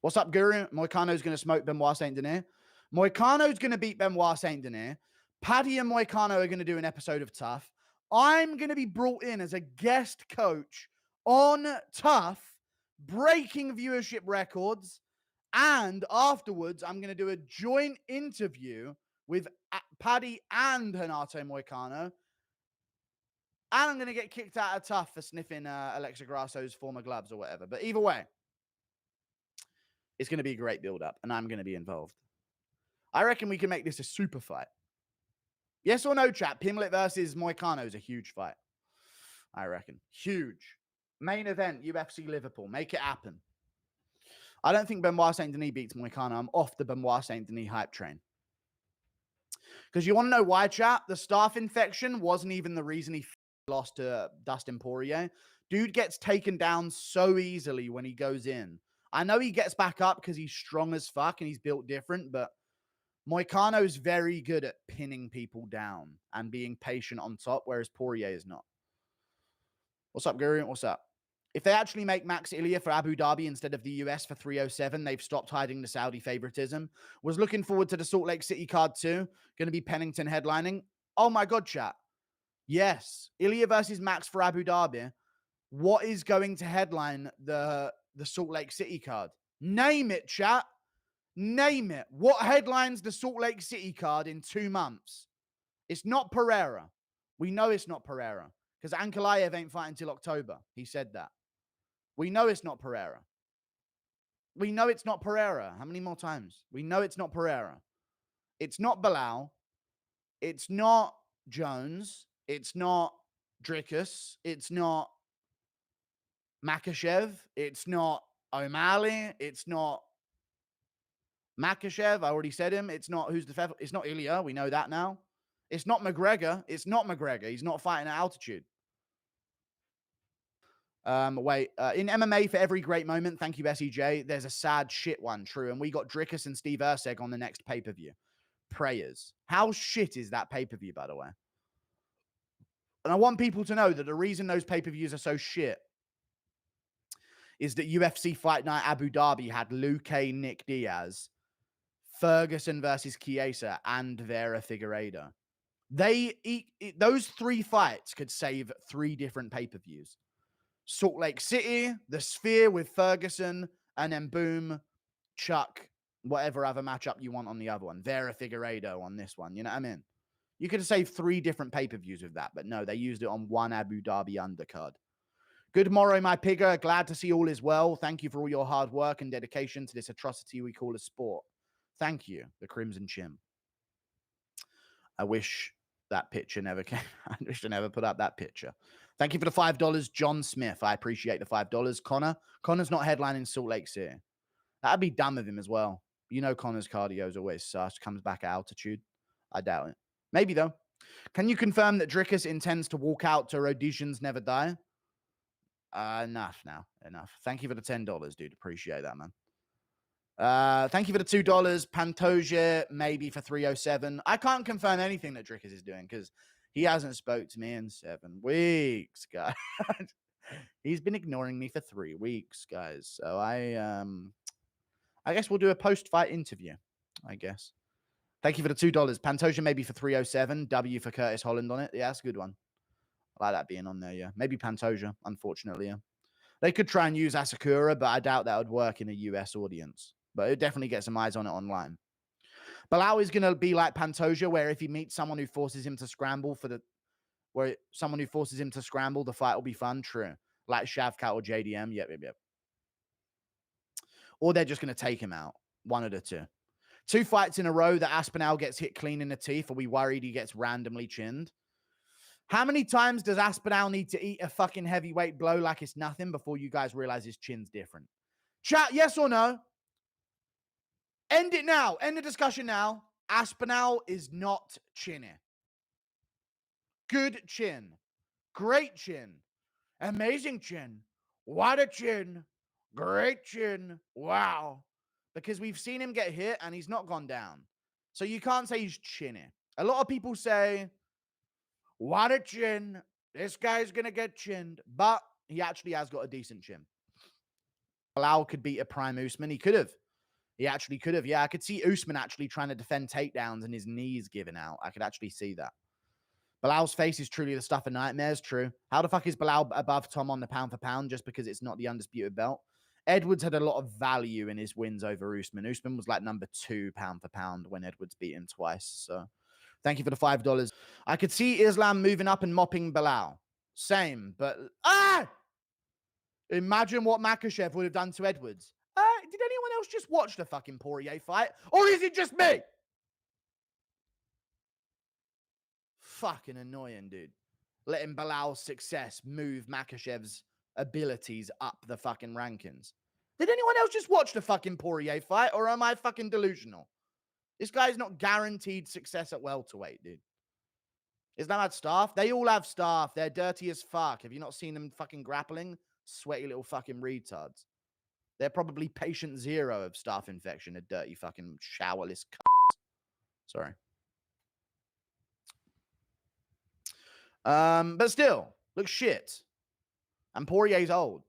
What's up, Guru? Moicano's going to smoke Benoit Saint Denis. Moicano's going to beat Benoit Saint Denis. Paddy and Moicano are going to do an episode of Tough. I'm going to be brought in as a guest coach on Tough, breaking viewership records. And afterwards, I'm going to do a joint interview with Paddy and Renato Moicano. And I'm going to get kicked out of Tough for sniffing Alexa Grasso's former gloves or whatever. But either way, it's going to be a great build-up, and I'm going to be involved. I reckon we can make this a super fight. Yes or no, chat? Pimlet versus Moicano is a huge fight. I reckon. Huge. Main event, UFC Liverpool. Make it happen. I don't think Benoit Saint Denis beats Moicano. I'm off the Benoit Saint Denis hype train. Because you want to know why, chat? The staph infection wasn't even the reason he lost to Dustin Poirier. Dude gets taken down so easily when he goes in. I know he gets back up because he's strong as fuck and he's built different, but Moicano's very good at pinning people down and being patient on top, whereas Poirier is not. What's up, Guru? What's up? If they actually make Max Ilya for Abu Dhabi instead of the US for 307, they've stopped hiding the Saudi favoritism. Was looking forward to the Salt Lake City card too. Going to be Pennington headlining. Oh my God, chat. Yes. Ilya versus Max for Abu Dhabi. What is going to headline the Salt Lake City card? Name it, chat. Name it. What headlines the Salt Lake City card in 2 months? It's not Pereira. We know it's not Pereira because Ankalaev ain't fighting until October. He said that. We know it's not Pereira. We know it's not Pereira. How many more times? We know it's not Pereira. It's not Belal. It's not Jones. It's not Dricus. It's not Makhachev. It's not O'Malley. It's not Makhachev. I already said him. It's not it's not Ilya. We know that now. It's not McGregor. It's not McGregor. He's not fighting at altitude. In MMA for every great moment, thank you, SEJ. There's a sad shit one, true. And we got Dricus and Steve Erceg on the next pay-per-view. Prayers. How shit is that pay-per-view, by the way? And I want people to know that the reason those pay-per-views are so shit is that UFC Fight Night Abu Dhabi had Luque, Nick Diaz, Ferguson versus Chiesa, and Vera Figueiredo. Those 3 fights could save 3 different pay-per-views. Salt Lake City, the Sphere with Ferguson, and then boom, chuck whatever other matchup you want on the other one. Vera Figueiredo on this one. You know what I mean? You could have saved 3 different pay-per-views with that, but no, they used it on one Abu Dhabi undercard. Good morrow, my pigger. Glad to see all is well. Thank you for all your hard work and dedication to this atrocity we call a sport. Thank you, the Crimson Chim. I wish that picture never came. I wish I never put up that picture. Thank you for the $5, John Smith. I appreciate the $5. Connor's not headlining Salt Lake City. That'd be dumb of him as well. You know Connor's cardio is always sus. Comes back at altitude. I doubt it. Maybe, though. Can you confirm that Dricus intends to walk out to Rhodesians Never Die? Enough now. Enough. Thank you for the $10, dude. Appreciate that, man. Thank you for the $2. Pantoja, maybe for 307. I can't confirm anything that Dricus is doing because he hasn't spoke to me in 7 weeks, guys. He's been ignoring me for 3 weeks, guys. So I guess we'll do a post-fight interview, I guess. Thank you for the $2. Pantoja maybe for 307. W for Curtis Holland on it. Yeah, that's a good one. I like that being on there, yeah. Maybe Pantoja, unfortunately, yeah. They could try and use Asakura, but I doubt that would work in a US audience. But it would definitely get some eyes on it online. Belal is going to be like Pantoja, where if he meets someone who forces him to scramble the fight will be fun. True. Like Shavkat or JDM. Yep. Or they're just going to take him out. One of the two. 2 fights in a row that Aspinall gets hit clean in the teeth. Are we worried he gets randomly chinned? How many times does Aspinall need to eat a fucking heavyweight blow like it's nothing before you guys realize his chin's different? Chat, yes or no? End it now. End the discussion now. Aspinall is not chinny. Good chin. Great chin. Amazing chin. What a chin. Great chin. Wow. Because we've seen him get hit and he's not gone down. So you can't say he's chinny. A lot of people say, what a chin. This guy's going to get chinned. But he actually has got a decent chin. Belal could beat a prime Usman. He could have. He actually could have. Yeah, I could see Usman actually trying to defend takedowns and his knees giving out. I could actually see that. Belal's face is truly the stuff of nightmares. True. How the fuck is Belal above Tom on the pound for pound just because it's not the undisputed belt? Edwards had a lot of value in his wins over Usman. Usman was like number 2 pound for pound when Edwards beat him twice. So thank you for the $5. I could see Islam moving up and mopping Belal. Same, but imagine what Makhachev would have done to Edwards. Did anyone else just watch the fucking Poirier fight? Or is it just me? Fucking annoying, dude. Letting Belal's success move Makhachev's abilities up the fucking rankings. Did anyone else just watch the fucking Poirier fight? Or am I fucking delusional? This guy's not guaranteed success at welterweight, dude. Islam had staff? They all have staff. They're dirty as fuck. Have you not seen them fucking grappling? Sweaty little fucking retards. They're probably patient zero of staph infection, a dirty fucking showerless c***s. Sorry. But still, looks shit. And Poirier's old.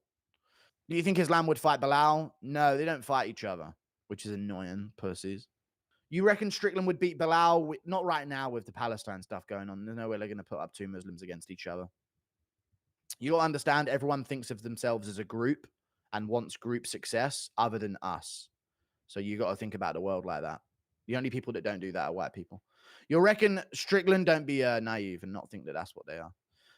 Do you think Islam would fight Belal? No, they don't fight each other, which is annoying, pussies. You reckon Strickland would beat Belal? Not right now with the Palestine stuff going on. There's no way they're going to put up 2 Muslims against each other. You got to understand, everyone thinks of themselves as a group and wants group success other than us. So you got to think about the world like that. The only people that don't do that are white people. You'll reckon Strickland, don't be naive and not think that that's what they are.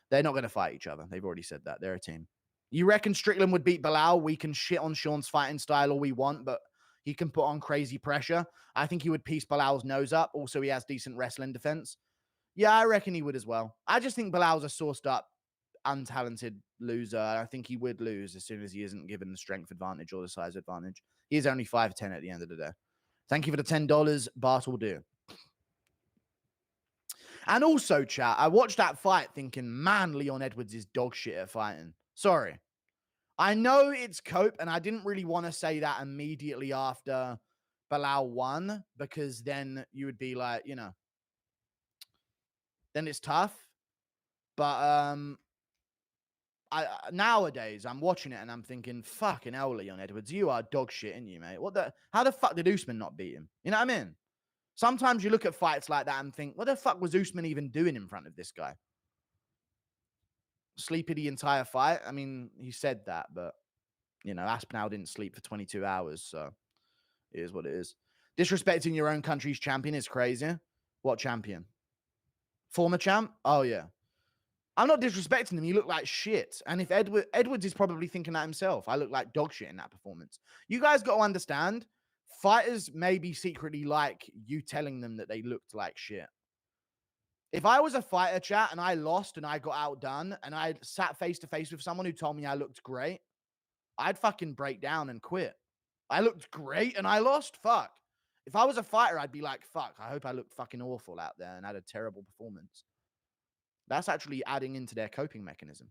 They're not going to fight each other. They've already said that. They're a team. You reckon Strickland would beat Belal? We can shit on Sean's fighting style all we want, but he can put on crazy pressure. I think he would piece Belal's nose up. Also, he has decent wrestling defense. Yeah, I reckon he would as well. I just think Belal's a sourced up, untalented loser. I think he would lose as soon as he isn't given the strength advantage or the size advantage. He is only 5'10" at the end of the day. Thank you for the $10. Bart will do. And also, chat, I watched that fight thinking, man, Leon Edwards is dog shit at fighting. Sorry. I know it's cope, and I didn't really want to say that immediately after Belal won, because then you would be like, you know, then it's tough. But nowadays I'm watching it and I'm thinking, fucking hell, Leon Edwards, you are dog shit, ain't you, mate? How the fuck did Usman not beat him? You know what I mean? Sometimes you look at fights like that and think, what the fuck was Usman even doing in front of this guy? Sleepy the entire fight? I mean, he said that, but, you know, Aspinall didn't sleep for 22 hours, so it is what it is. Disrespecting your own country's champion is crazy. What champion? Former champ? Oh, yeah. I'm not disrespecting him. He looked like shit. And if Edwards is probably thinking that himself. I look like dog shit in that performance. You guys got to understand, fighters maybe secretly like you telling them that they looked like shit. If I was a fighter, chat, and I lost and I got outdone and I sat face to face with someone who told me I looked great, I'd fucking break down and quit. I looked great and I lost? Fuck. If I was a fighter, I'd be like, fuck, I hope I looked fucking awful out there and had a terrible performance. That's actually adding into their coping mechanism,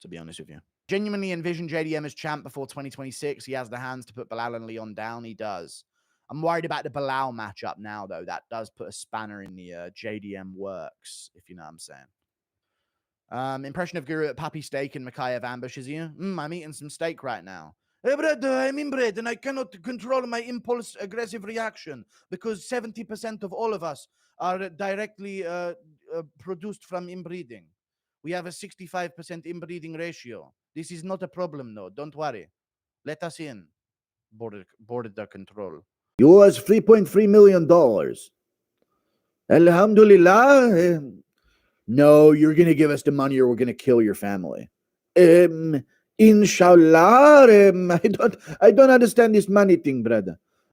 to be honest with you. Genuinely envision JDM as champ before 2026. He has the hands to put Belal and Leon down. He does. I'm worried about the Belal matchup now, though. That does put a spanner in the JDM works, if you know what I'm saying. Impression of Guru at Pappy Steak and Makhachev ambushes you. I'm eating some steak right now. Hey, brother, I'm inbred and I cannot control my impulse aggressive reaction because 70% of all of us are directly produced from inbreeding. We have a 65% inbreeding ratio. This is not a problem, though. Don't worry. Let us in. Border control. You owe us $3.3 million. Alhamdulillah. No, you're going to give us the money or we're going to kill your family. Inshallah. I don't understand this money thing, brother.